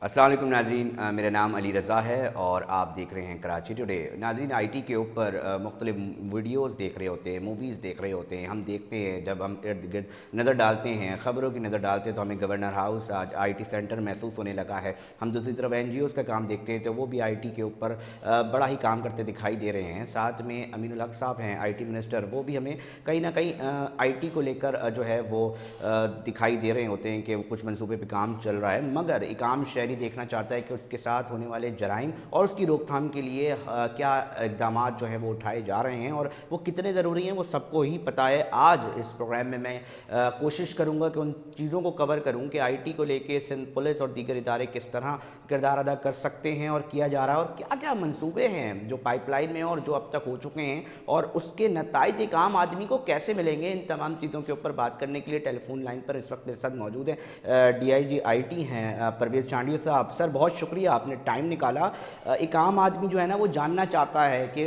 अस्सलाम वालेकुम नाज़रीन, मेरा नाम अली रज़ा है और आप देख रहे हैं कराची टुडे। नाज़रीन, आईटी के ऊपर मुख्तलिफ वीडियोज़ देख रहे होते हैं, मूवीज़ देख रहे होते हैं। हम देखते हैं, जब हम इर्द गिर्द नज़र डालते हैं, ख़बरों की नज़र डालते हैं, तो हमें गवर्नर हाउस आज आईटी सेंटर महसूस होने लगा है। हम दूसरी तरफ एनजीओज़ का काम देखते हैं तो वो भी आईटी के ऊपर बड़ा ही काम करते दिखाई दे रहे हैं। साथ में अमीनुल हक साहब हैं आईटी मिनिस्टर, वो भी हमें कहीं ना कहीं आईटी को लेकर जो है वो दिखाई दे रहे होते हैं कि कुछ मंसूबे पे काम चल रहा है। मगर एक आम शहरी देखना चाहता है कि उसके साथ होने वाले जराइम और उसकी रोकथाम के लिए क्या इकदाम जो हैं वो उठाए जा रहे हैं और वो कितने ज़रूरी हैं, वो सबको ही पता है। आज इस प्रोग्राम में मैं कोशिश करूंगा कि उन चीज़ों को कवर करूं कि आईटी को लेके सिंध पुलिस और दीगर इदारे किस तरह किरदार अदा कर सकते हैं और किया जा रहा है, और क्या क्या मंसूबे हैं जो पाइपलाइन में और जो अब तक हो चुके हैं, और उसके नताइज एक आम आदमी को कैसे मिलेंगे। इन तमाम चीज़ों के ऊपर बात करने के लिए टेलीफोन लाइन पर इस वक्त मेरे साथ मौजूद हैं डीआईजी आईटी हैं परवेज़ चांडिया साहब। सर, बहुत शुक्रिया, आपने टाइम निकाला। एक आम आदमी जो है ना वो जानना चाहता है कि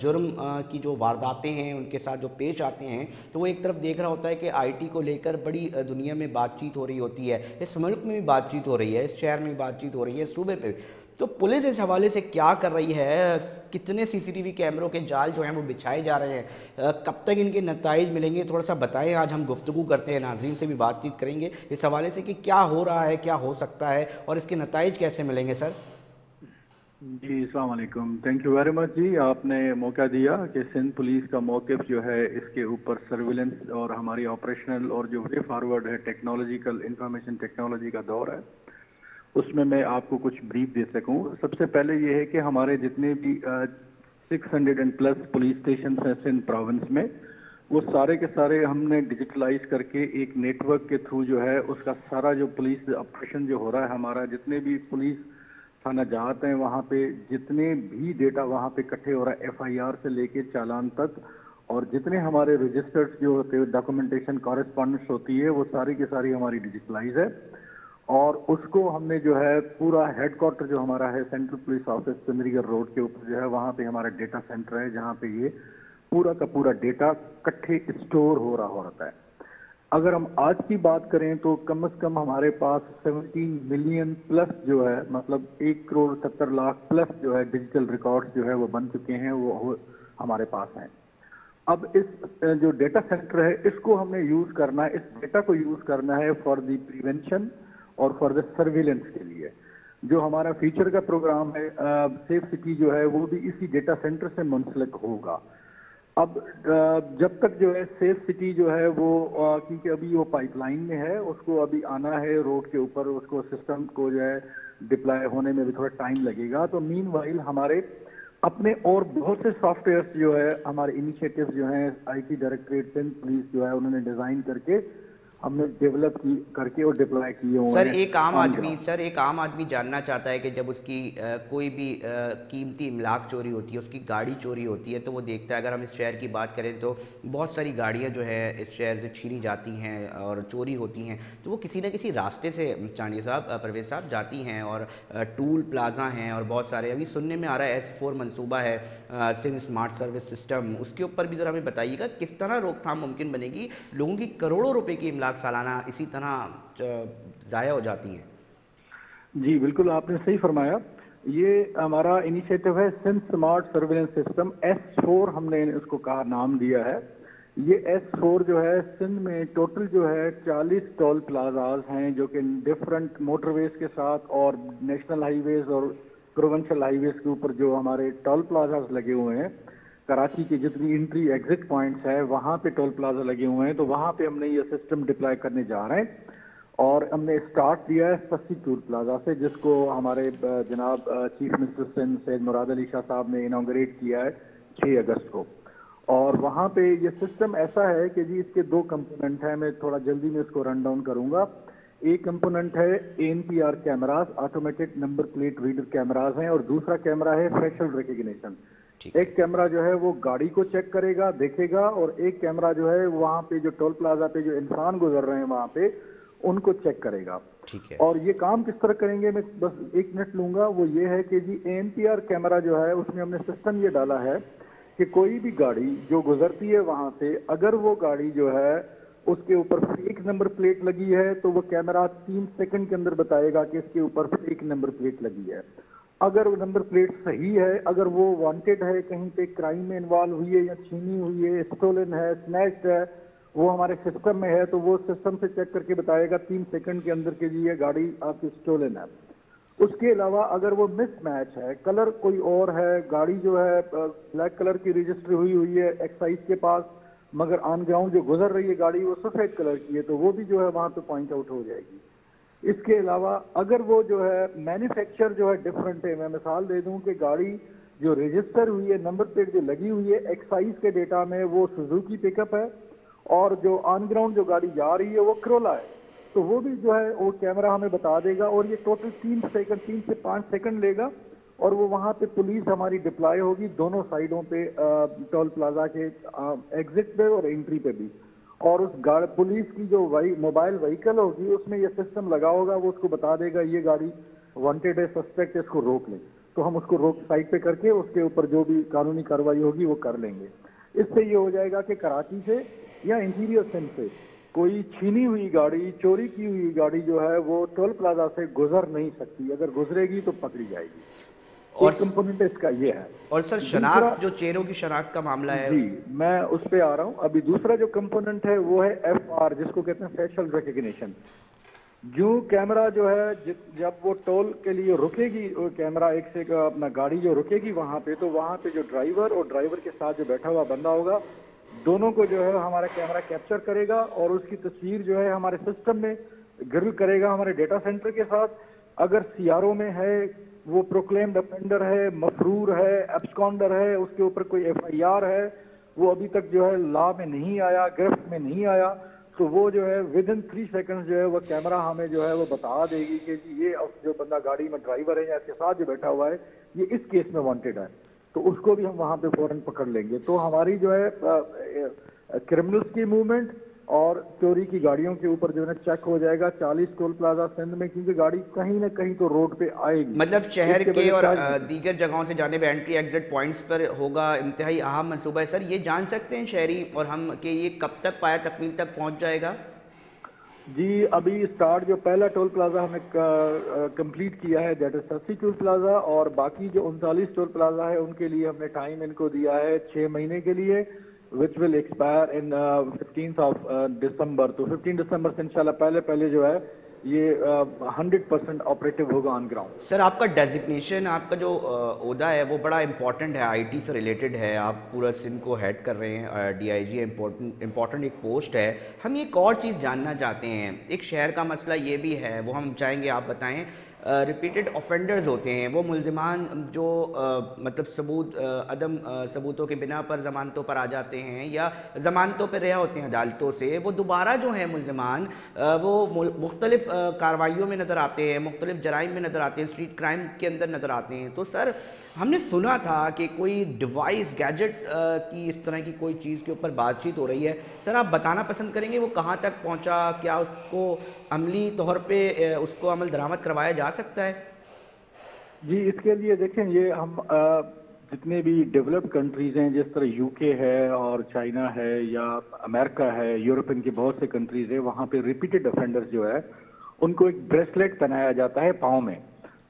जुर्म की जो वारदातें हैं उनके साथ जो पेश आते हैं, तो वो एक तरफ देख रहा होता है कि आईटी को लेकर बड़ी दुनिया में बातचीत हो रही होती है, इस मुल्क में भी बातचीत हो रही है, इस शहर में भी बातचीत हो रही है, इस सूबे पे। तो पुलिस इस हवाले से क्या कर रही है, कितने सीसीटीवी कैमरों के जाल जो हैं वो बिछाए जा रहे हैं, कब तक इनके नताइज मिलेंगे, थोड़ा सा बताएं। आज हम गुफ्तगू करते हैं, नाजरीन से भी बातचीत करेंगे इस हवाले से कि क्या हो रहा है, क्या हो सकता है और इसके नताइज कैसे मिलेंगे। सर जी, अस्सलाम वालेकुम। थैंक यू वेरी मच जी, आपने मौका दिया कि सिंध पुलिस का मौक़िफ़ जो है इसके ऊपर सर्विलेंस और हमारी ऑपरेशनल और जो वे फॉरवर्ड है टेक्नोलॉजिकल इंफॉर्मेशन टेक्नोलॉजी का दौर है, उसमें मैं आपको कुछ ब्रीफ दे सकूं। सबसे पहले ये है कि हमारे जितने भी 600+ पुलिस स्टेशन हैं सिंध प्रोविंस में, वो सारे के सारे हमने डिजिटलाइज करके एक नेटवर्क के थ्रू जो है उसका सारा जो पुलिस ऑपरेशन जो हो रहा है, हमारा जितने भी पुलिस थाना जाते हैं वहाँ पे जितने भी डेटा वहाँ पे इकट्ठे हो रहा है, एफआईआर से लेके चालान तक, और जितने हमारे रजिस्टर्स जो होते हैं, डॉक्यूमेंटेशन कॉरेस्पॉन्डेंस होती है, वो सारी की सारी हमारी डिजिटलाइज है। और उसको हमने जो है पूरा हेडक्वार्टर जो हमारा है central police office Chandigarh road के ऊपर जो है, वहाँ पे हमारा डेटा सेंटर है, जहाँ पे ये पूरा का पूरा डेटा इकट्ठे स्टोर हो रहा होता है। अगर हम आज की बात करें तो कम से कम हमारे पास 17 मिलियन प्लस जो है, मतलब 1,70,00,000+ जो है डिजिटल रिकॉर्ड्स जो है वो बन चुके हैं, वो हमारे पास हैं। अब इस जो डेटा सेंटर है इसको हमने यूज करना है, इस डेटा को यूज करना है फॉर द प्रिवेंशन और फॉर द सर्विलेंस के लिए। जो हमारा फ्यूचर का प्रोग्राम है सेफ सिटी जो है, वो भी इसी डेटा सेंटर से मुंसलिक होगा। अब जब तक जो है सेफ सिटी जो है वो क्योंकि अभी वो पाइपलाइन में है, उसको अभी आना है रोड के ऊपर, उसको सिस्टम को जो है डिप्लॉय होने में भी थोड़ा टाइम लगेगा। तो मीनवाइल हमारे अपने और बहुत से सॉफ्टवेयर्स जो है, हमारे इनिशिएटिव्स जो हैं आईटी डायरेक्टरेट सिंध पुलिस जो है उन्होंने डिजाइन करके हमने डेवलप की करके और डिप्लॉय किए हुए सर हैं एक आम आदमी जानना चाहता है कि जब उसकी कोई भी कीमती इमलाक चोरी होती है, उसकी गाड़ी चोरी होती है, तो वो देखता है। अगर हम इस शहर की बात करें तो बहुत सारी गाड़ियां जो है इस शहर से छीनी जाती हैं और चोरी होती हैं, तो वो किसी न किसी रास्ते से चांडिया साहब, परवेज साहब, जाती हैं। और टूल प्लाजा हैं और बहुत सारे, अभी सुनने में आ रहा है S4 मनसूबा है सिंध स्मार्ट सर्विस सिस्टम, उसके ऊपर भी ज़रा हमें बताइएगा किस तरह रोकथाम मुमकिन बनेगी। लोगों की करोड़ों रुपए की इमलाक सालाना इसी तरह ज़ाया हो जाती हैं। जी बिल्कुल, आपने सही फरमाया। ये हमारा इनिशिएटिव है Sindh smart surveillance system, S4 हमने इसको कहा, नाम दिया है। ये S4 जो है सिंध में टोटल जो है 40 टोल प्लाजाज हैं, जो कि डिफरेंट मोटरवेज के साथ और नेशनल हाईवेज और प्रोविंशियल हाईवेज के ऊपर जो हमारे टोल प्लाजाज लगे हुए हैं, कराची की जितनी एंट्री एग्जिट पॉइंट्स है वहाँ पे टोल प्लाजा लगे हुए हैं। तो वहाँ पे हमने ये सिस्टम डिप्लॉय करने जा रहे हैं और हमने स्टार्ट दिया है सस्सी टूल प्लाजा से, जिसको हमारे जनाब चीफ मिनिस्टर सिंध सैयद मुराद अली शाह साहब ने इनॉग्रेट किया है 6 अगस्त को। और वहाँ पे ये सिस्टम ऐसा है कि जी इसके 2 कंपोनेंट हैं, मैं थोड़ा जल्दी में इसको रन डाउन करूंगा। एक कंपोनेंट है ANPR cameras, automated number plate reader cameras हैं, और दूसरा कैमरा है फेशियल रिकग्निशन। एक कैमरा जो है वो गाड़ी को चेक करेगा, देखेगा, और एक कैमरा जो है वहाँ पे जो टोल प्लाजा पे जो इंसान गुजर रहे हैं वहाँ पे उनको चेक करेगा। ठीक है। और ये काम किस तरह करेंगे, मैं बस 1 मिनट लूंगा। वो ये है कि जी ANPR कैमरा जो है उसमें हमने सिस्टम ये डाला है कि कोई भी गाड़ी जो गुजरती है वहां से, अगर वो गाड़ी जो है उसके ऊपर फेक नंबर प्लेट लगी है तो वो कैमरा 3 सेकंड के अंदर बताएगा कि इसके ऊपर फेक नंबर प्लेट लगी है। अगर वो नंबर प्लेट सही है, अगर वो वांटेड है, कहीं पे क्राइम में इन्वॉल्व हुई है या छीनी हुई है, स्टोलन है, स्नैच्ड है, वो हमारे सिस्टम में है, तो वो सिस्टम से चेक करके बताएगा 3 सेकंड के अंदर कि जी ये गाड़ी आपकी स्टोलन है। उसके अलावा अगर वो मिसमैच है, कलर कोई और है, गाड़ी जो है ब्लैक कलर की रजिस्टर हुई है एक्साइज के पास, मगर ऑन ग्राउंड जो गुजर रही है गाड़ी वो सफेद कलर की है, तो वो भी जो है वहां पे पॉइंट आउट हो जाएगी। इसके अलावा अगर वो जो है मैन्युफैक्चर जो है डिफरेंट है, मैं मिसाल दे दूं कि गाड़ी जो रजिस्टर हुई है, नंबर प्लेट जो लगी हुई है एक्साइज के डेटा में वो सुजुकी पिकअप है, और जो ऑन ग्राउंड जो गाड़ी जा रही है वो क्रोला है, तो वो भी जो है वो कैमरा हमें बता देगा। और ये टोटल 3 से 5 सेकंड लेगा, और वो वहां पे पुलिस हमारी डिप्लॉय होगी दोनों साइडों पे, टोल प्लाजा के एग्जिट पे और एंट्री पे भी। और उस गाड़ी पुलिस की जो मोबाइल व्हीकल होगी उसमें ये सिस्टम लगा होगा, वो उसको बता देगा ये गाड़ी वांटेड है, सस्पेक्ट है, इसको रोक लें। तो हम उसको रोक साइड पे करके उसके ऊपर जो भी कानूनी कार्रवाई होगी वो कर लेंगे। इससे ये हो जाएगा कि कराची से या इंटीरियर सिंध से कोई छीनी हुई गाड़ी, चोरी की हुई गाड़ी जो है वो टोल प्लाजा से गुजर नहीं सकती, अगर गुजरेगी तो पकड़ी जाएगी। और एक कंपोनेंट इसका ये है। और सर शनाख्त, जो चेहरों की शनाख्त का मामला है। जी, मैं उस पे आ रहा हूँ। अभी दूसरा जो कंपोनेंट है वो है FR, जिसको कहते हैं फेशियल रिकग्निशन। जो कैमरा जो है जब वो टोल के लिए रुकेगी, वो कैमरा एक से अपना गाड़ी जो रुकेगी वहां पे, तो वहां पे जो ड्राइवर और ड्राइवर के साथ जो बैठा हुआ बंदा होगा, दोनों को जो है हमारा कैमरा कैप्चर करेगा और उसकी तस्वीर जो है हमारे सिस्टम में गिरल करेगा हमारे डेटा सेंटर के साथ। अगर CRO में है, वो प्रोक्लेम्ड ऑफेंडर है, मफरूर है, एब्सकॉन्डर है, उसके ऊपर कोई FIR है, वो अभी तक जो है लॉ में नहीं आया, गिरफ्त में नहीं आया, तो वो जो है विद इन 3 सेकंड्स जो है वो कैमरा हमें जो है वो बता देगी कि जी ये जो बंदा गाड़ी में ड्राइवर है या इसके साथ जो बैठा हुआ है ये इस केस में वांटेड है, तो उसको भी हम वहां पे फौरन पकड़ लेंगे। तो हमारी जो है क्रिमिनल्स की मूवमेंट और चोरी की गाड़ियों के ऊपर जो है चेक हो जाएगा 40 टोल प्लाजा सिंध में, क्योंकि गाड़ी कहीं ना कहीं तो रोड पे आएगी। मतलब शहर के और दीगर जगहों से जाने पे एंट्री एग्जिट पॉइंट्स पर होगा। इंतहाई अहम मंसूबा है सर। ये जान सकते हैं शहरी और हम कि ये कब तक पाया तकमील तक पहुंच जाएगा? जी, अभी स्टार्ट जो पहला टोल प्लाजा हमने कंप्लीट किया है, दैट इज सस्ती टोल प्लाजा, और बाकी जो 39 टोल प्लाजा है उनके लिए हमने टाइम इनको दिया है 6 महीने के लिए, विच विल एक्सपायर इन 15 दिसंबर। तो 15 दिसंबर से इंशाल्लाह पहले जो है ये 100% ऑपरेटिव होगा ऑन ग्राउंड। सर आपका डेजिग्नेशन, आपका जो ओहदा है वो बड़ा इंपॉर्टेंट है, IT से रिलेटेड है, आप पूरा सिंध को हेड कर रहे हैं, DIG इम्पोर्टेंट एक पोस्ट है। हम एक और चीज़ जानना चाहते हैं, एक शहर का मसला ये भी है, वो हम चाहेंगे आप बताएं। रिपीटेड ऑफेंडर्स होते हैं वो मुल्ज़िमान जो मतलब अदम सबूतों के बिना पर ज़मानतों पर आ जाते हैं या ज़मानतों पर रिहा होते हैं अदालतों से, वो दोबारा जो है मुल्ज़िमान वो मुख्तलिफ़ कार्रवाइयों में नज़र आते हैं, मुख्तलिफ़ जराइम में नज़र आते हैं, स्ट्रीट क्राइम के अंदर नज़र आते हैं। तो सर हमने सुना था कि कोई डिवाइस गैजेट की इस तरह की कोई चीज़ के ऊपर बातचीत हो रही है। सर आप बताना पसंद करेंगे वो कहाँ तक पहुँचा, क्या उसको अमली तौर पे उसको अमल दरामद करवाया जा सकता है? जी, इसके लिए देखें, ये हम जितने भी डेवलप्ड कंट्रीज हैं, जिस तरह UK है और चाइना है या अमेरिका है, यूरोपियन की बहुत से कंट्रीज है, वहाँ पे रिपीटेड ऑफेंडर्स जो है उनको एक ब्रेसलेट पहनाया जाता है पाँव में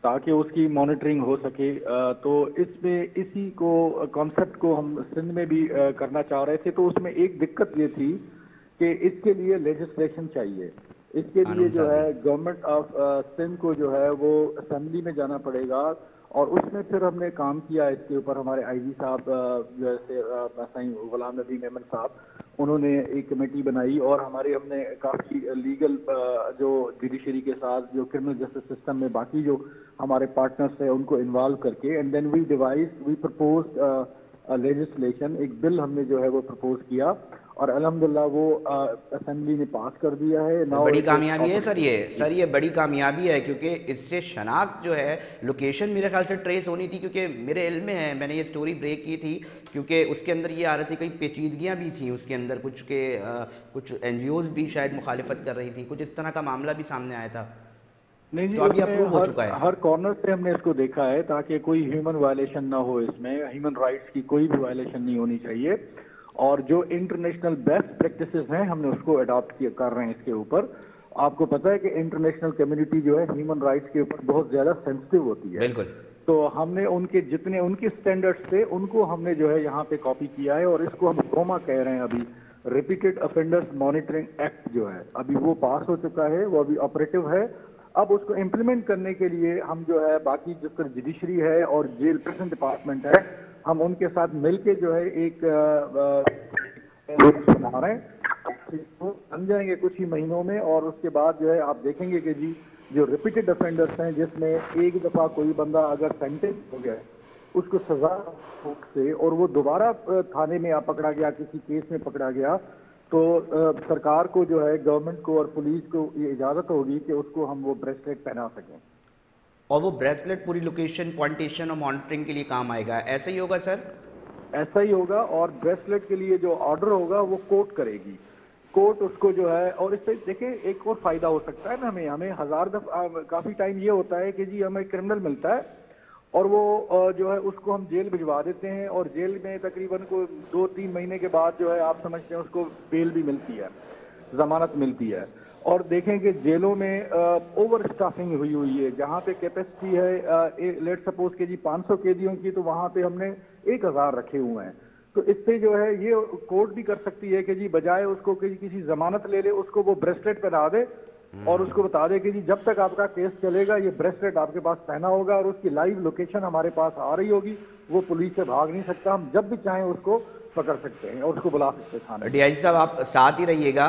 ताकि उसकी मॉनिटरिंग हो सके। तो इसमें इसी को कॉन्सेप्ट को हम सिंध में भी करना चाह रहे थे। तो उसमें एक दिक्कत ये थी कि इसके लिए लेजिस्लेशन चाहिए, इसके लिए जो है गवर्नमेंट ऑफ सिंध को जो है वो असेंबली में जाना पड़ेगा, और उसमें फिर हमने काम किया इसके ऊपर। हमारे IG साहब जैसे गुलाम नबी मेमन साहब, उन्होंने एक कमेटी बनाई और हमने काफ़ी लीगल जो जुडिशरी के साथ जो क्रिमिनल जस्टिस सिस्टम में बाकी जो हमारे पार्टनर्स हैं उनको इन्वॉल्व करके, and then we propose legislation, एक बिल हमने जो है वो प्रपोज किया और अल्हम्दुलिल्लाह वो असेंबली ने पास कर दिया है। बड़ी कामयाबी है सर ये बड़ी कामयाबी है, क्योंकि इससे शनाख्त जो है लोकेशन मेरे ख्याल से ट्रेस होनी थी, क्योंकि मेरे इल्म में है, मैंने ये स्टोरी ब्रेक की थी क्योंकि उसके अंदर ये आ रही थी, कई पेचीदगियाँ भी थी उसके अंदर, कुछ NGOs भी शायद मुखालिफत कर रही थी, कुछ इस तरह का मामला भी सामने आया था। नहीं जी, तो अभी अप्रूव हो चुका है। हर कॉर्नर से हमने इसको देखा है ताकि कोई ह्यूमन वायलेशन ना हो, इसमें ह्यूमन राइट्स की कोई भी वायलेशन नहीं होनी चाहिए। और जो इंटरनेशनल बेस्ट प्रैक्टिसेस हैं हमने उसको अडॉप्ट किया कर रहे हैं इसके ऊपर। आपको पता है कि इंटरनेशनल कम्युनिटी जो है ह्यूमन राइट्स के ऊपर बहुत ज़्यादा सेंसिटिव होती है। बिल्कुल। तो हमने उनके जितने उनके स्टैंडर्ड्स थे उनको हमने जो है यहाँ पे कॉपी किया है, और इसको हम रोमा कह रहे हैं अभी, रिपीटेड ऑफेंडर्स मॉनिटरिंग एक्ट जो है अभी वो पास हो चुका है, वो अभी ऑपरेटिव है। अब उसको इम्प्लीमेंट करने के लिए हम जो है बाकी जिस तरह जुडिशरी है और जेल प्रिजन डिपार्टमेंट है, हम उनके साथ मिलके जो है एक बना रहे हैं, बन जाएंगे कुछ ही महीनों में। और उसके बाद जो है आप देखेंगे कि जी जो रिपीटेड ऑफेंडर्स हैं, जिसमें एक दफ़ा कोई बंदा अगर सेंटेंस हो गया है, उसको सजा से और वो दोबारा थाने में पकड़ा गया, किसी केस में पकड़ा गया, तो सरकार को जो है, गवर्नमेंट को और पुलिस को ये इजाज़त होगी कि उसको हम वो ब्रेसलेट पहना सकें। और वो ब्रेसलेट पूरी लोकेशन पॉइंटेशन और मॉनिटरिंग के लिए काम आएगा, ऐसा ही होगा सर? ऐसा ही होगा। और ब्रेसलेट के लिए जो ऑर्डर होगा वो कोर्ट करेगी, कोर्ट उसको जो है। और इससे देखिए एक और फायदा हो सकता है ना, हमें हमें हजार दफा काफी टाइम ये होता है कि जी हमें क्रिमिनल मिलता है और वो जो है उसको हम जेल भिजवा देते हैं, और जेल में तकरीबन को 2-3 महीने के बाद जो है आप समझते हैं उसको बेल भी मिलती है, जमानत मिलती है। और देखें कि जेलों में ओवर स्टाफिंग हुई हुई है, जहाँ पे कैपेसिटी है लेट सपोज के जी 500 कैदियों की, तो वहाँ पे हमने 1000 रखे हुए हैं। तो इससे जो है ये कोर्ट भी कर सकती है कि जी बजाय उसको कि किसी जमानत ले ले, उसको वो ब्रेसलेट पहना दे और उसको बता दे कि जी जब तक आपका केस चलेगा ये ब्रेसलेट आपके पास पहना होगा, और उसकी लाइव लोकेशन हमारे पास आ रही होगी, वो पुलिस से भाग नहीं सकता, हम जब भी चाहें उसको पकड़ सकते हैं और उसको बुला सकते हैं थाने। डीआईजी साहब आप साथ ही रहिएगा,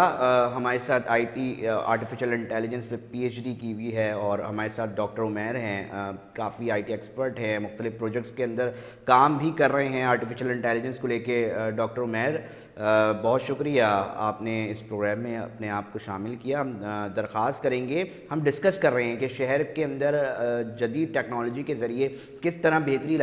हमारे साथ आईटी आर्टिफिशियल इंटेलिजेंस में पीएचडी की हुई है, और हमारे साथ डॉक्टर उमैर हैं, काफ़ी आईटी एक्सपर्ट हैं, मुख्तलिफ प्रोजेक्ट्स के अंदर काम भी कर रहे हैं आर्टिफिशियल इंटेलिजेंस को लेके। डॉक्टर उमैर, बहुत शुक्रिया आपने इस प्रोग्राम में अपने आप को शामिल किया। हम दरख्वास्त करेंगे, हम डिस्कस कर रहे हैं कि शहर के अंदर जदीद टेक्नोलॉजी के ज़रिए किस तरह बेहतरी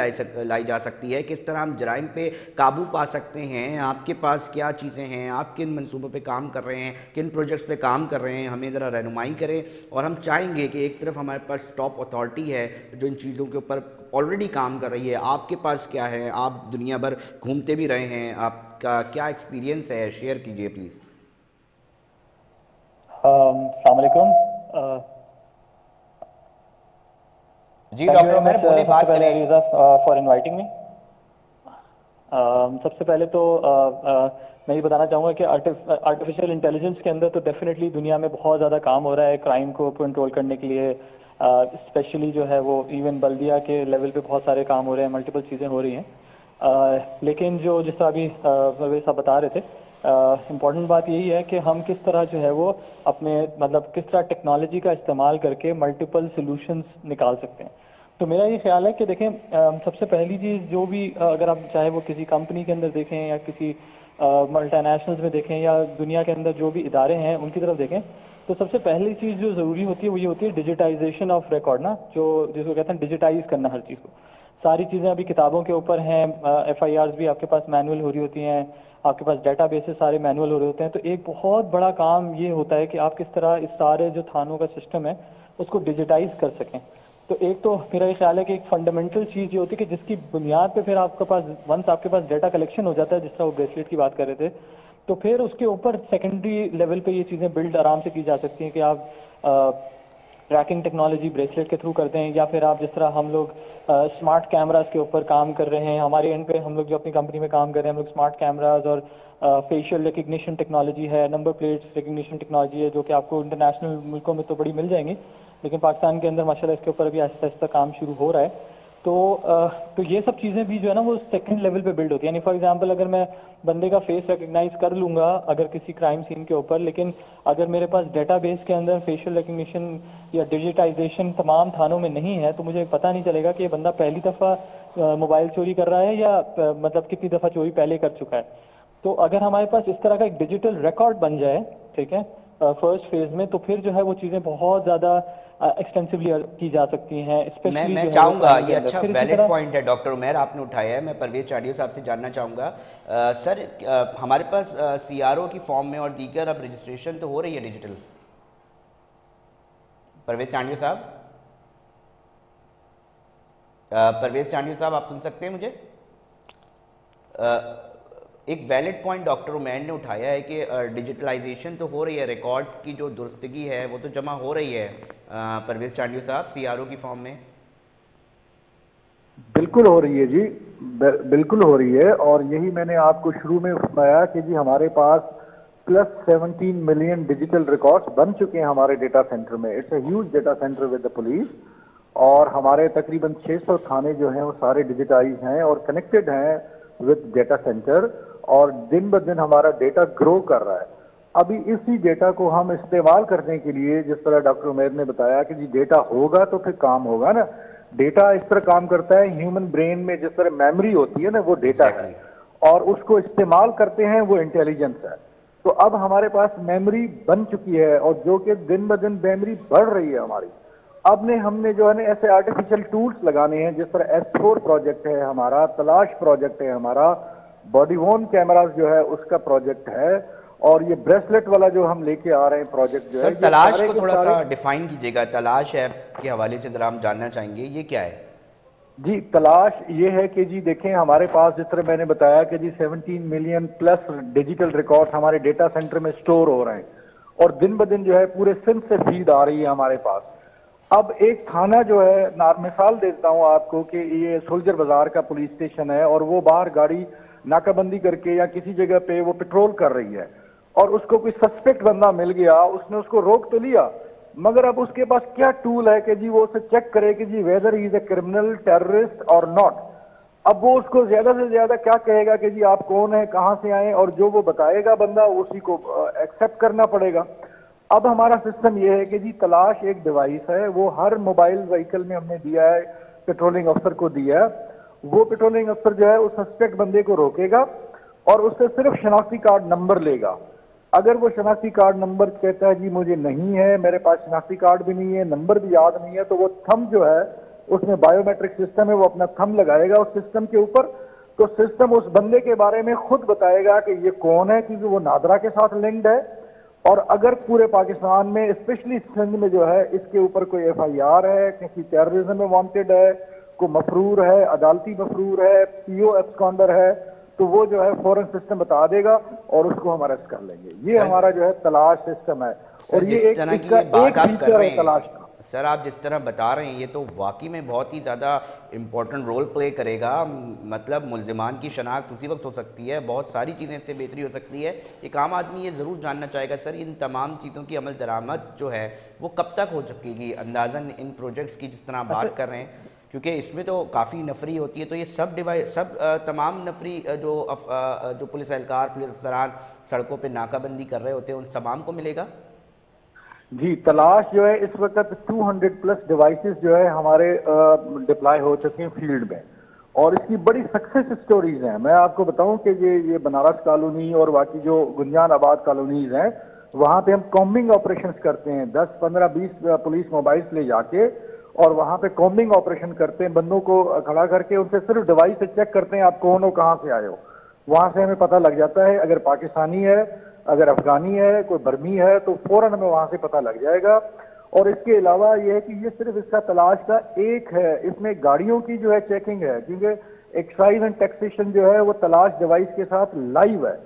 लाई जा सकती है, किस तरह हम जराइम पे काबू पा सकते हैं। आपके पास क्या चीज़ें हैं, आप किन मनसूबों पे काम कर रहे हैं, किन प्रोजेक्ट्स पे काम कर रहे हैं, हमें ज़रा रहनुमाई करें। और हम चाहेंगे कि एक तरफ हमारे पास टॉप अथॉरिटी है जो इन चीज़ों के ऊपर ऑलरेडी काम कर रही है, आपके पास क्या है, आप दुनिया भर घूमते भी रहे हैं, आपका क्या एक्सपीरियंस है, शेयर कीजिए प्लीज़। अस्सलाम वालेकुम। जी डॉक्टर उमैर बोले, बात करें। For inviting me. सबसे पहले तो मैं ये बताना चाहूँगा कि आर्टिफिशियल इंटेलिजेंस के अंदर तो डेफिनेटली दुनिया में बहुत ज़्यादा काम हो रहा है क्राइम को कंट्रोल करने के लिए। स्पेशली जो है वो इवन बल्दिया के लेवल पे बहुत सारे काम हो रहे हैं, मल्टीपल चीज़ें हो रही हैं। लेकिन जो जिस तरह अभी परवेज साहब बता रहे थे, इम्पॉर्टेंट बात यही है कि हम किस तरह जो है वो अपने मतलब किस तरह टेक्नोलॉजी का इस्तेमाल करके मल्टीपल सोल्यूशंस निकाल सकते हैं। तो मेरा ये ख्याल है कि देखें, सबसे पहली चीज़ जो भी अगर आप चाहे वो किसी कंपनी के अंदर देखें या किसी मल्टीनेशनल्स में देखें या दुनिया के अंदर जो भी इदारे हैं उनकी तरफ देखें, तो सबसे पहली चीज़ जो ज़रूरी होती है वो ये होती है डिजिटाइजेशन ऑफ रिकॉर्ड ना, जो जिसको कहते हैं डिजिटाइज करना हर चीज़ को। सारी चीज़ें अभी किताबों के ऊपर हैं, FIRs भी आपके पास मैनुअल हो रही होती हैं, आपके पास डाटा बेसेस सारे मैनुअल हो रहे होते हैं। तो एक बहुत बड़ा काम ये होता है कि आप किस तरह इस सारे जो थानों का सिस्टम है उसको डिजिटाइज कर सकें। तो एक तो मेरा ये ख्याल है कि एक फंडामेंटल चीज़ ये होती है कि जिसकी बुनियाद पे फिर आपके पास वंस आपके पास डाटा कलेक्शन हो जाता है, जिस तरह वो ब्रेसलेट की बात कर रहे थे, तो फिर उसके ऊपर सेकेंडरी लेवल पे ये चीज़ें बिल्ड आराम से की जा सकती हैं कि आप ट्रैकिंग टेक्नोलॉजी ब्रेसलेट के थ्रू करते हैं, या फिर आप जिस तरह हम लोग स्मार्ट कैमरास के ऊपर काम कर रहे हैं, हमारे एंड पे हम लोग जो अपनी कंपनी में काम कर रहे हैं, हम लोग स्मार्ट कैमरास और फेशियल रिकग्निशन टेक्नोलॉजी है, नंबर प्लेट्स रिकग्निशन टेक्नोलॉजी है, जो कि आपको इंटरनेशनल मुल्कों में तो बड़ी मिल जाएंगी, लेकिन पाकिस्तान के अंदर माशाल्लाह इसके ऊपर अभी आहिस्ता आहिस्ता काम शुरू हो रहा है। तो ये सब चीज़ें भी जो है ना वो सेकंड लेवल पे बिल्ड होती है। यानी फॉर एग्जांपल अगर मैं बंदे का फेस रिकग्नाइज कर लूँगा अगर किसी क्राइम सीन के ऊपर, लेकिन अगर मेरे पास डेटाबेस के अंदर फेशियल रिकग्निशन या डिजिटाइजेशन तमाम थानों में नहीं है, तो मुझे पता नहीं चलेगा कि ये बंदा पहली दफ़ा मोबाइल चोरी कर रहा है या मतलब कितनी दफ़ा चोरी पहले कर चुका है। तो अगर हमारे पास इस तरह का एक डिजिटल रिकॉर्ड बन जाए, ठीक है, फर्स्ट फेज में, तो फिर जो है वो चीज़ें बहुत ज़्यादा एक्सटेंसिवली की जा सकती हैं। मैं चाहूँगा, ये अच्छा वैलिड पॉइंट है डॉक्टर उमैर आपने उठाया है। मैं परवेज चाडियो साहब से जानना चाहूँगा, सर हमारे पास CRO की फॉर्म में और दीगर अब रजिस्ट्रेशन तो हो रही है डिजिटल। परवेज चाडियो साहब, परवेज चाडियो साहब आप सुन सकते हैं मुझे? एक वैलिड पॉइंट डॉक्टर उमैर ने उठाया है कि डिजिटलाइजेशन तो हो रही है, रिकॉर्ड की जो दुरुस्तगी है वो तो जमा हो रही है परवेज़ चांडियो साहब सीआरओ की फॉर्म में। बिल्कुल हो रही है जी, बिल्कुल हो रही है। और यही मैंने आपको शुरू में बताया कि जी हमारे पास प्लस 17 मिलियन डिजिटल रिकॉर्ड्स बन चुके हैं हमारे डेटा सेंटर में। It's a huge data centre with the police. और हमारे तकरीबन 600 थाने जो हैं वो सारे डिजिटाइज हैं और कनेक्टेड हैं विद डेटा सेंटर। और दिन ब दिन हमारा डेटा ग्रो कर रहा है। अभी इसी डेटा को हम इस्तेमाल करने के लिए, जिस तरह डॉक्टर उमैर ने बताया कि जी डेटा होगा तो फिर काम होगा ना। डेटा इस तरह काम करता है, ह्यूमन ब्रेन में जिस तरह मेमोरी होती है ना, वो डेटा है और उसको इस्तेमाल करते हैं, वो इंटेलिजेंस है। तो अब हमारे पास मेमोरी बन चुकी है और जो कि दिन ब दिन मेमोरी बढ़ रही है हमारी। अब ने हमने जो है ना ऐसे आर्टिफिशियल टूल्स लगाने हैं, जिस तरह S4 प्रोजेक्ट है हमारा, तलाश प्रोजेक्ट है हमारा, बॉडी वॉर्न कैमरास जो है उसका प्रोजेक्ट है, और ये ब्रेसलेट वाला जो हम लेके आ रहे हैं प्रोजेक्ट जो सर है। तलाश को थोड़ा सा डिफाइन कीजिएगा, तलाश ऐप के हवाले से ज़रा हम जानना चाहेंगे ये क्या है। जी तलाश ये है कि जी देखें हमारे पास, जिस तरह मैंने बताया कि जी 17 मिलियन प्लस डिजिटल रिकॉर्ड हमारे डेटा सेंटर में स्टोर हो रहे हैं और दिन ब दिन जो है पूरे सिंध से फीड आ रही है हमारे पास। अब एक थाना जो है, मिसाल देता हूं आपको कि ये सोल्जर बाजार का पुलिस स्टेशन है और वो बाहर गाड़ी नाकाबंदी करके या किसी जगह पे वो पेट्रोल कर रही है और उसको कोई सस्पेक्ट बंदा मिल गया, उसने उसको रोक तो लिया, मगर अब उसके पास क्या टूल है कि जी वो उसे चेक करे कि जी whether he is a criminal, terrorist और नॉट। अब वो उसको ज्यादा से ज्यादा क्या कहेगा कि जी आप कौन है, कहां से आए, और जो वो बताएगा बंदा उसी को एक्सेप्ट करना पड़ेगा। अब हमारा सिस्टम ये है कि जी तलाश एक डिवाइस है, वो हर मोबाइल व्हीकल में हमने दिया है, पेट्रोलिंग अफसर को दिया है। वो पेट्रोलिंग अफसर जो है उस सस्पेक्ट बंदे को रोकेगा और उससे सिर्फ शनाख्ती कार्ड नंबर लेगा। अगर वो शनाख्ती कार्ड नंबर कहता है जी मुझे नहीं है, मेरे पास शनाख्ती कार्ड भी नहीं है, नंबर भी याद नहीं है, तो वो थंब जो है, उसमें बायोमेट्रिक सिस्टम है, वो अपना थंब लगाएगा उस सिस्टम के ऊपर। तो सिस्टम उस बंदे के बारे में खुद बताएगा कि ये कौन है, क्योंकि वो नादरा के साथ लिंक्ड है। और अगर पूरे पाकिस्तान में, स्पेशली सिंध में जो है, इसके ऊपर कोई FIR है, किसी टेररिज्म में वांटेड है, कोई मफरूर है, अदालती मफरूर है, PO एब्सकॉन्डर है, तो वो जो है फौरन सिस्टम बता देगा और उसको हम अरेस्ट कर लेंगे। ये हमारा जो है तलाश सिस्टम है। और ये एक फीचर है तलाश का। सर आप जिस तरह बता रहे हैं ये तो वाकई में बहुत ही ज़्यादा इम्पोर्टेंट रोल प्ले करेगा। मतलब मुल्ज़िमान की शनाख्त उसी वक्त हो सकती है, बहुत सारी चीज़ें इससे बेहतरी हो सकती है। एक आम आदमी ये ज़रूर जानना चाहेगा सर इन तमाम चीज़ों की अमल दरामद जो है वो कब तक हो सकेगी अंदाज़न, इन प्रोजेक्ट्स की जिस तरह आप बात कर रहे हैं, क्योंकि इसमें तो काफ़ी नफरी होती है। तो ये सब डिवाइस, सब तमाम नफरी जो पुलिस एहलकार, पुलिस अफसरान सड़कों पे नाकाबंदी कर रहे होते हैं, उन तमाम को मिलेगा? जी तलाश जो है इस वक्त 200 प्लस डिवाइसेस जो है हमारे डिप्लॉय हो चुके हैं फील्ड में और इसकी बड़ी सक्सेस स्टोरीज हैं। मैं आपको बताऊं कि ये बनारस कॉलोनी और बाकी जो गुंजान आबाद कॉलोनीज हैं, वहां पे हम कॉम्बिंग ऑपरेशंस करते हैं। 10, 15, 20 पुलिस मोबाइल्स ले जाके और वहां पे कॉम्बिंग ऑपरेशन करते हैं, बंदों को खड़ा करके उनसे सिर्फ डिवाइस से चेक करते हैं आप कौन हो, कहां से आए हो। वहां से हमें पता लग जाता है, अगर पाकिस्तानी है, अगर अफगानी है, कोई बर्मी है, तो फौरन हमें वहां से पता लग जाएगा। और इसके अलावा यह है कि ये सिर्फ इसका तलाश का एक है, इसमें गाड़ियों की जो है चेकिंग है, क्योंकि एक्साइज एंड टैक्सेशन जो है वो तलाश डिवाइस के साथ लाइव है।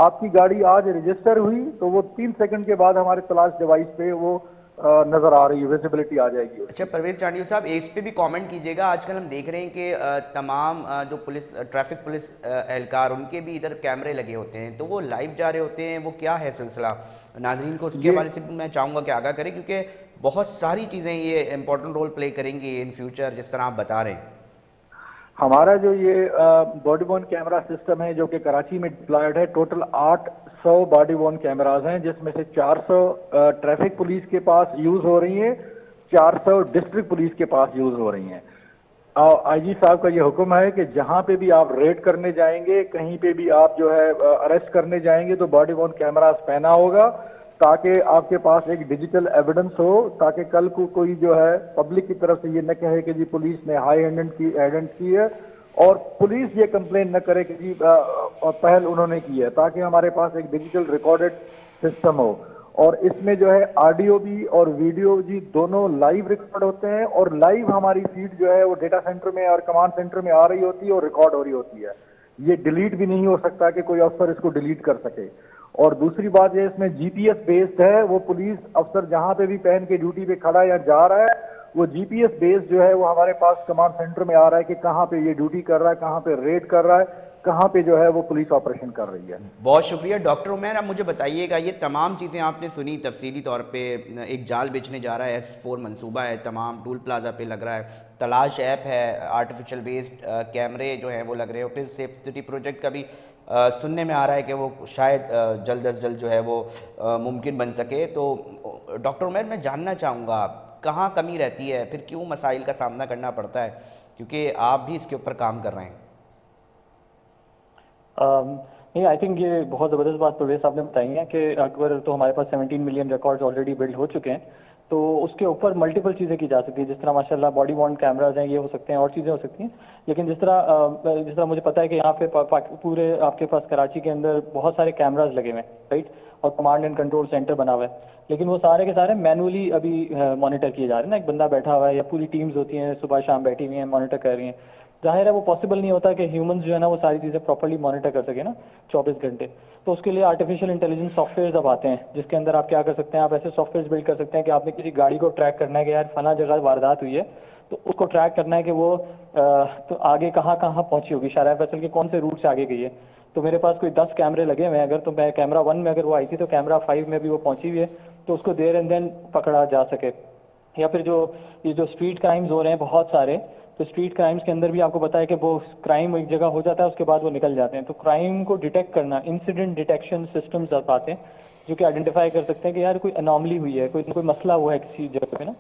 आपकी गाड़ी आज रजिस्टर हुई तो वो 3 सेकंड के बाद हमारे तलाश डिवाइस पे वो नजर आ रही है, विजिबिलिटी आ जाएगी। अच्छा परवेज़ चांडियो साहब, इस पे भी कमेंट कीजिएगा। आजकल हम देख रहे हैं कि तमाम जो पुलिस, ट्रैफिक पुलिस एहलकार, उनके भी इधर कैमरे लगे होते हैं, तो वो लाइव जा रहे होते हैं, वो क्या है सिलसिला? नाजरीन को उसके हवाले से भी मैं चाहूँगा कि आगाह करें, क्योंकि बहुत सारी चीज़ें ये इंपॉर्टेंट रोल प्ले करेंगी इन फ्यूचर, जिस तरह आप बता रहे हैं। हमारा जो ये बॉडी वॉर्न कैमरा सिस्टम है जो कि कराची में डिप्लॉयड है, टोटल 800 बॉडी वॉर्न कैमराज हैं, जिसमें से 400 ट्रैफिक पुलिस के पास यूज हो रही हैं, 400 डिस्ट्रिक्ट पुलिस के पास यूज हो रही हैं। IG साहब का ये हुक्म है कि जहां पे भी आप रेड करने जाएंगे, कहीं पे भी आप जो है अरेस्ट करने जाएंगे, तो बॉडी वॉर्न कैमरा पहना होगा, ताकि आपके पास एक डिजिटल एविडेंस हो, ताकि कल को कोई जो है पब्लिक की तरफ से ये न कहे कि जी पुलिस ने हाई हैंडेड की है, और पुलिस ये कंप्लेन न करे कि जी पहल उन्होंने की है, ताकि हमारे पास एक डिजिटल रिकॉर्डेड सिस्टम हो। और इसमें जो है ऑडियो भी और वीडियो भी दोनों लाइव रिकॉर्ड होते हैं, और लाइव हमारी फीड जो है वो डेटा सेंटर में और कमांड सेंटर में आ रही होती है और रिकॉर्ड हो रही होती है। ये डिलीट भी नहीं हो सकता कि कोई अफसर इसको डिलीट कर सके। और दूसरी बात ये इसमें जीपीएस बेस्ड है, वो पुलिस अफसर जहां पे भी पहन के ड्यूटी पे खड़ा या जा रहा है, वो जीपीएस बेस्ड जो है वो हमारे पास कमांड सेंटर में आ रहा है कि कहाँ पे ये ड्यूटी कर रहा है, कहाँ पे रेड कर रहा है, कहाँ पे जो है वो पुलिस ऑपरेशन कर रही है। बहुत शुक्रिया डॉक्टर उमैर। अब मुझे बताइएगा, ये तमाम चीज़ें आपने सुनी तफसीली तौर पे, एक जाल बेचने जा रहा है, S4 मंसूबा है, तमाम टूल प्लाजा पे लग रहा है, तलाश ऐप है, आर्टिफिशियल बेस्ड कैमरे जो हैं वो लग रहे हो, फिर सेफ सिटी प्रोजेक्ट का भी सुनने में आ रहा है कि वो शायद जल्द अज जल्द जो है वो मुमकिन बन सके। तो डॉक्टर उमैर, मैं जानना चाहूँगा कहाँ कमी रहती है, फिर क्यों मसाइल का सामना करना पड़ता है, क्योंकि आप भी इसके ऊपर काम कर रहे हैं। नहीं, आई थिंक ये बहुत ज़बरदस्त बात प्रवेश साहब ने बताई है कि अगर तो हमारे पास 17 मिलियन रिकॉर्ड्स ऑलरेडी बिल्ड हो चुके हैं, तो उसके ऊपर मल्टीपल चीज़ें की जा सकती है। जिस तरह माशाल्लाह बॉडी वॉर्न कैमराज हैं, ये हो सकते हैं और चीज़ें हो सकती हैं। लेकिन जिस तरह मुझे पता है कि यहाँ पे पूरे आपके पास कराची के अंदर बहुत सारे कैमराज लगे हुए हैं, राइट, और कमांड एंड कंट्रोल सेंटर बना हुआ है, लेकिन वो सारे के सारे मैनुअली अभी मॉनिटर किए जा रहे हैं ना। एक बंदा बैठा हुआ है या पूरी टीम्स होती हैं सुबह शाम बैठी हुई हैं, मॉनिटर कर रही हैं। जाहिर है वो पॉसिबल नहीं होता कि ह्यूमंस जो है ना वो सारी चीज़ें प्रॉपर्ली मॉनिटर कर सके ना 24 घंटे। तो उसके लिए आर्टिफिशियल इंटेलिजेंस सॉफ्टवेयर अब आते हैं, जिसके अंदर आप क्या कर सकते हैं, आप ऐसे सॉफ्टवेयर बिल्ड कर सकते हैं कि आपने किसी गाड़ी को ट्रैक करना है कि यार फला जगह वारदात हुई है, तो उसको ट्रैक करना है कि वो तो आगे कहाँ कहाँ पहुंची होगी, शाहराह फैसल के कौन से रूट से आगे गई है। तो मेरे पास कोई 10 कैमरे लगे हुए हैं, अगर तो मैं कैमरा 1 में अगर वो आई थी तो कैमरा 5 में भी वो पहुंची हुई है, तो उसको देयर एंड देन पकड़ा जा सके। या फिर ये जो स्ट्रीट क्राइम्स हो रहे हैं बहुत सारे, तो स्ट्रीट क्राइम्स के अंदर भी आपको पता है कि वो क्राइम एक जगह हो जाता है, उसके बाद वो निकल जाते हैं। तो क्राइम को डिटेक्ट करना, इंसिडेंट डिटेक्शन सिस्टम्स अब आते हैं जो कि आइडेंटिफाई कर सकते हैं कि यार कोई अनॉमली हुई है, कोई मसला हुआ है किसी जगह पे ना,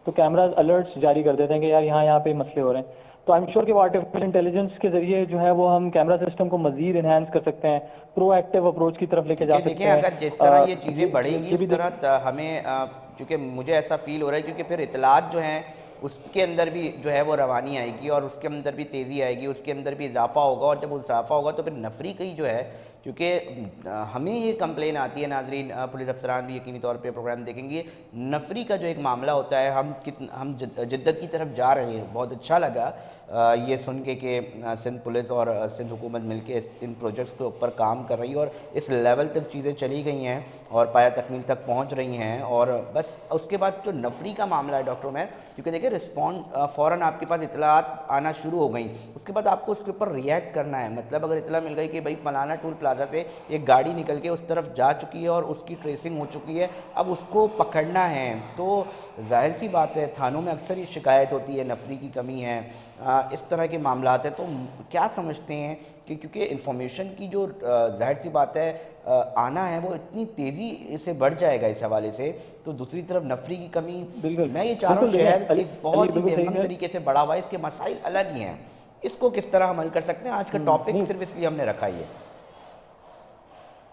तो कैमराज अलर्ट्स जारी कर देते हैं कि यार यहाँ पे मसले हो रहे हैं। तो आई एम श्योर कि वो आर्टिफिशियल इंटेलिजेंस के जरिए जो है वो हम कैमरा सिस्टम को मजीद इनहेंस कर सकते हैं, प्रोएक्टिव अप्रोच की तरफ लेके जा सकते देखिए, हैं। अगर जिस तरह ये चीज़ें बढ़ेंगी उस तरह हमें क्योंकि मुझे ऐसा फील हो रहा है, क्योंकि फिर इतलात जो हैं उसके अंदर भी जो है वो रवानी आएगी और उसके अंदर भी तेज़ी आएगी, उसके अंदर भी इजाफा होगा, और जब इजाफा होगा तो फिर नफरी की जो है, क्योंकि हमें ये कंप्लेन आती है, नाजरीन पुलिस अफसरान भी यकीनी तौर पे प्रोग्राम देखेंगे, नफरी का जो एक मामला होता है, हम जिद्दत की तरफ जा रहे हैं। बहुत अच्छा लगा ये सुन के कि सिंध पुलिस और सिंध हुकूमत मिलके इन प्रोजेक्ट्स के ऊपर काम कर रही है और इस लेवल तक चीज़ें चली गई हैं और पाया तकमील तक पहुंच रही हैं। और बस उसके बाद जो नफरी का मामला है डॉक्टर उमैर, क्योंकि देखिए रिस्पॉन्ड फ़ौरन आपके पास इतलात आना शुरू हो गई, उसके बाद आपको उसके ऊपर रिएक्ट करना है। मतलब अगर इतला मिल गई कि भाई फलाना टूल प्लाजा से एक गाड़ी निकल के उस तरफ जा चुकी है और उसकी ट्रेसिंग हो चुकी है, अब उसको पकड़ना है, तो जाहिर सी बात है थानों में अक्सर ये शिकायत होती है नफरी की कमी है, इस तरह के मामलात हैं। तो क्या समझते हैं कि क्योंकि इंफॉर्मेशन की जो जाहिर सी बात है आना है वो इतनी तेज़ी से बढ़ जाएगा इस हवाले से, तो दूसरी तरफ नफरी की कमी, मैं ये चाह रहा हूँ शहर एक बहुत ही बेहतरीन तरीके से बढ़ा हुआ है, इसके मसाइल अलग ही हैं, इसको किस तरह हल कर सकते हैं? आज का टॉपिक सिर्फ इसलिए हमने रखा ही है।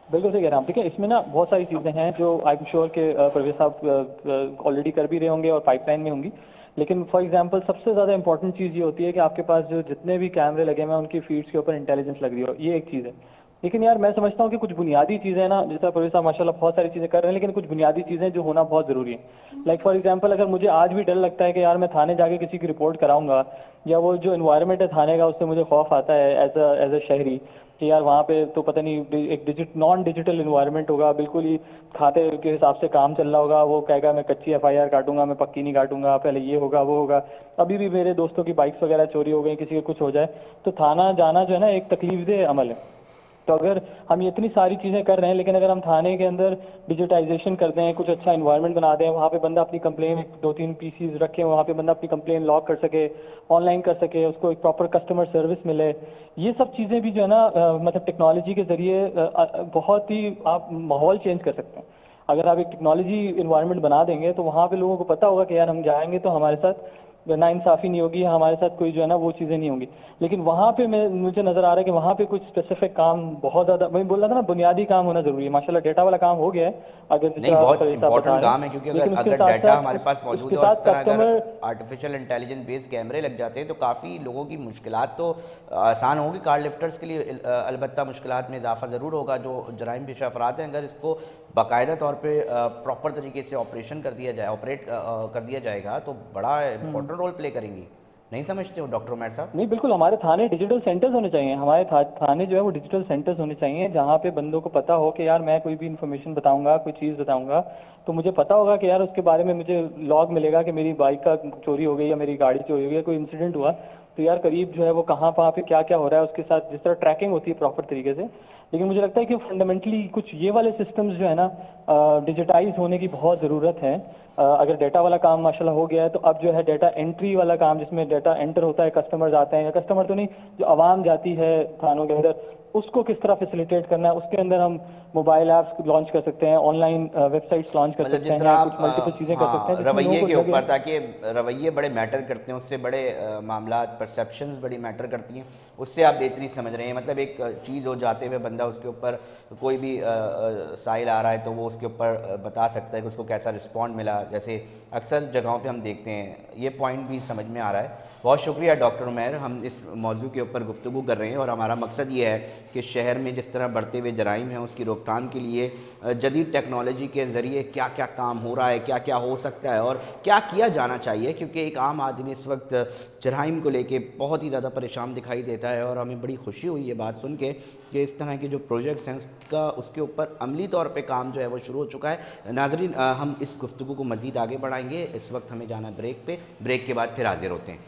बिल्कुल सही कह रहे हैं आप। देखिए इसमें ना बहुत सारी चीज़ें हैं जो आई एम श्योर के परवेज साहब ऑलरेडी कर भी रहे होंगे और पाइपलाइन में होंगी, लेकिन फॉर एग्जांपल सबसे ज़्यादा इंपॉर्टेंट चीज़ ये होती है कि आपके पास जो जितने भी कैमरे लगे हुए हैं उनकी फीड्स के ऊपर इंटेलिजेंस लग रही हो, ये एक चीज़ है। लेकिन यार मैं समझता हूँ कि कुछ बुनियादी चीज़ें ना, जैसा परवेज साहब माशाल्लाह बहुत सारी चीज़ें कर रहे हैं, लेकिन कुछ बुनियादी चीज़ें जो होना बहुत ज़रूरी है। लाइक फॉर एग्जांपल अगर मुझे आज भी डर लगता है कि यार मैं थाने जाके किसी की रिपोर्ट कराऊंगा, या वो जो इन्वायरमेंट है थाने का उससे मुझे खौफ आता है एज अ शहरी कि यार वहाँ पे तो पता नहीं एक नॉन डिजिटल इन्वायरमेंट होगा, बिल्कुल ही खाते के हिसाब से काम चल रहा होगा, वो कहेगा मैं कच्ची FIR काटूंगा, मैं पक्की नहीं काटूंगा, पहले ये होगा वो होगा। अभी भी मेरे दोस्तों की बाइक्स वगैरह चोरी हो गई, किसी का कुछ हो जाए तो थाना जाना जो है ना एक तकलीफदेह अमल है। तो अगर हम ये इतनी सारी चीज़ें कर रहे हैं, लेकिन अगर हम थाने के अंदर डिजिटाइजेशन कर दें, कुछ अच्छा इन्वायरमेंट बना दें, वहाँ पे बंदा अपनी कंप्लेन 2-3 PCs रखें, वहाँ पे बंदा अपनी कंप्लेन लॉग कर सके, ऑनलाइन कर सके, उसको एक प्रॉपर कस्टमर सर्विस मिले, ये सब चीज़ें भी जो है ना मतलब टेक्नोलॉजी के ज़रिए बहुत ही आप माहौल चेंज कर सकते हैं। अगर आप एक टेक्नोलॉजी इन्वायरमेंट बना देंगे तो वहाँ पे लोगों को पता होगा कि यार हम जाएंगे तो हमारे साथ नाइंसाफ़ी नहीं होगी, हमारे साथ कोई जो है ना वो चीज़ें नहीं होंगी। लेकिन वहाँ पे मुझे नज़र आ रहा है कि वहाँ पे कुछ स्पेसिफिक काम बहुत ज़्यादा, मैं बोल रहा था ना बुनियादी काम होना ज़रूरी है। माशाल्लाह डेटा वाला काम हो गया है, अगर नहीं बहुत इंपॉर्टेंट काम है, क्योंकि अगर डाटा हमारे पास मौजूद है और इस तरह अगर आर्टिफिशियल इंटेलिजेंस बेस्ड कैमरे लग जाते हैं तो काफ़ी लोगों की मुश्किलात तो आसान होगी। कार लिफ्टर्स के लिए अलबत्ता मुश्किलात में इजाफा ज़रूर होगा, जो जराइम पेशा अफराद हैं, अगर इसको बाकायदा तौर पे प्रॉपर तरीके से ऑपरेट कर दिया जाएगा तो बड़ा इंपॉर्टेंट रोल प्ले करेंगी। नहीं समझते हो डॉक्टर उमैर साहब? नहीं, बिल्कुल हमारे थाने डिजिटल सेंटर्स होने चाहिए। हमारे थाने जो है वो डिजिटल सेंटर्स होने चाहिए, जहाँ पे बंदों को पता हो कि यार मैं कोई भी इन्फॉर्मेशन बताऊंगा, कोई चीज़ बताऊंगा, तो मुझे पता होगा कि यार उसके बारे में मुझे लॉग मिलेगा कि मेरी बाइक का चोरी हो गई या मेरी गाड़ी चोरी हो गई या कोई इंसिडेंट हुआ, तो यार करीब जो है वो कहाँ वहाँ पे क्या क्या हो रहा है उसके साथ जिस तरह ट्रैकिंग होती है प्रॉपर तरीके से। लेकिन मुझे लगता है कि फंडामेंटली कुछ ये वाले सिस्टम्स जो है ना डिजिटाइज होने की बहुत ज़रूरत है। अगर डेटा वाला काम माशाल्लाह हो गया है, तो अब जो है डेटा एंट्री वाला काम, जिसमें डेटा एंटर होता है, कस्टमर्स आते हैं, या कस्टमर तो नहीं, जो आवाम जाती है थानों के अंदर, उसको किस तरह फैसिलिटेट करना है, उसके अंदर हम मोबाइल ऐप्स लॉन्च कर सकते हैं, ऑनलाइन वेबसाइट्स लॉन्च कर मतलब सकते जिस हैं, तरह या आप कुछ मल्टीपल चीज़ें कर सकते हैं हाँ जिसमें लोगों रवैये को के लगे। ऊपर, ताकि रवैये बड़े मैटर करते हैं, उससे बड़े मामला परसेप्शंस बड़ी मैटर करती हैं, उससे आप बेहतरी समझ रहे हैं। मतलब एक चीज़ हो जाते हुए बंदा उसके ऊपर कोई भी साइल आ रहा है तो वो उसके ऊपर बता सकता है कि उसको कैसा रिस्पॉन्ड मिला, जैसे अक्सर जगहों पे हम देखते हैं। ये पॉइंट भी समझ में आ रहा है। बहुत शुक्रिया डॉक्टर उमैर, हम इस मौजू के ऊपर गुफ्तगू कर रहे हैं और हमारा मकसद ये है कि शहर में जिस तरह बढ़ते हुए जराइम हैं उसकी रोकथाम के लिए जदीद टेक्नोलॉजी के ज़रिए क्या क्या काम हो रहा है, क्या क्या हो सकता है और क्या किया जाना चाहिए, क्योंकि एक आम आदमी इस वक्त जराइम को लेके बहुत ही ज़्यादा परेशान दिखाई देता है। और हमें बड़ी खुशी हुई ये बात सुन के कि इस तरह के जो प्रोजेक्ट्स हैं उसके ऊपर अमली तौर पर काम जो है वो शुरू हो चुका है। नाज़रीन, हम इस गुफ्तगू को मज़ीद आगे बढ़ाएंगे। इस वक्त हमें जाना ब्रेक पे, ब्रेक के बाद फिर हाजिर होते हैं।